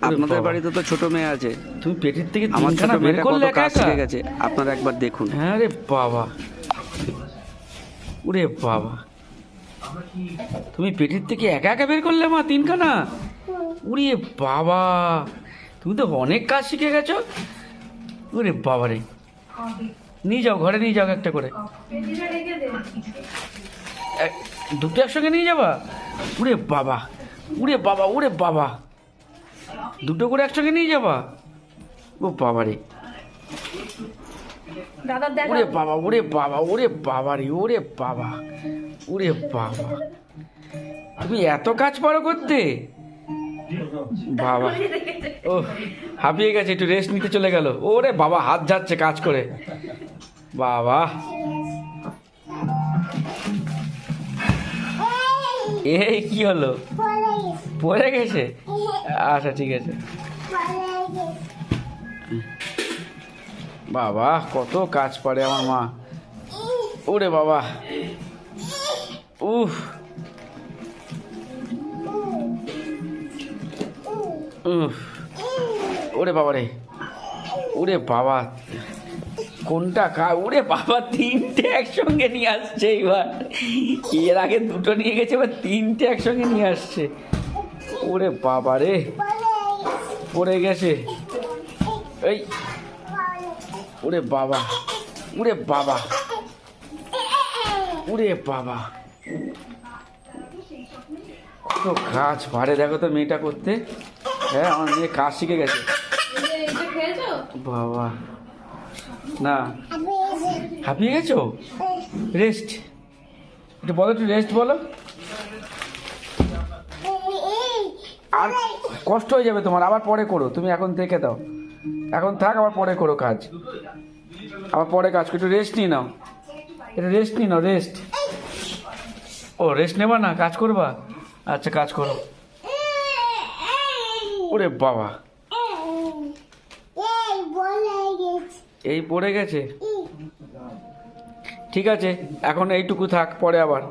আপনাদের বাড়িতে তো ছোট মেয়ে আছে, তুমি পেটের থেকে আমার ছোট তিনখানা বের মেয়েটা করলে কত একা কাজ একা? শিখে গেছে, আপনারা একবার দেখুন। হ্যাঁ রে বাবা, ওরে বাবা, তুমি পেটের থেকে একা একা বের করলে মা তিনখানা? ওরে বাবা, তুমি তো অনেক কাজ শিখে গেছো। ওরে বাবা রে, নিয়ে যাও ঘরে, নিয়ে যাও একটা করে। দুটো একসঙ্গে নিয়ে যাবা? ওরে বাবা, ওরে বাবা, ওরে বাবা, দুটো করে একসঙ্গে নিয়ে যাবা? ও বাবা রে, ওরে বাবা, ওরে বাবা, ওরে বাবা রে, ওরে বাবা, ওরে বাবা, তুমি এত কাজ পারো করতে? বাবা, ও হাঁপিয়ে গেছে, একটু রেস্ট নিতে চলে গেল। ওরে বাবা, হাত যাচ্ছে কাজ করে। বাবা, এই কি হলো? পড়ে গেছে? আচ্ছা ঠিক আছে। বাবা, কত কাজ পারে আমার মা। ওরে বাবা, উফ, উফ, ওরে বাবা রে, ওরে বাবা, কোনটা ওরে বাবা, তিনটে একসঙ্গে নিয়ে আসছে এইবার। এর আগে দুটো নিয়ে গেছে, এবার তিনটে একসঙ্গে নিয়ে আসছে। ওরে বাবা রে, পড়ে গেছে। এই, ওরে বাবা, ওরে বাবা, ওরে বাবা, কত কাজ পারে দেখো তো মেয়েটা করতে। হ্যাঁ, আমার মেয়ে কাজ শিখে গেছে। বাবা, না হাঁপিয়ে গেছো? রেস্ট একটু বলো, একটু রেস্ট বলো। আর কষ্ট হয়ে যাবে তোমার, আবার পরে করো। তুমি এখন থেকে দাও, এখন থাক, আবার পরে করো কাজ, আবার পরে কাজ করো। একটু রেস্ট নিয়ে নাও, একটু রেস্ট নিয়ে নাও, রেস্ট। ও রেস্ট নেবা না, কাজ করবা? আচ্ছা কাজ করো। ওরে বাবা, এই পড়ে গেছে। ঠিক আছে, এখন এইটুকু থাক, পরে আবার।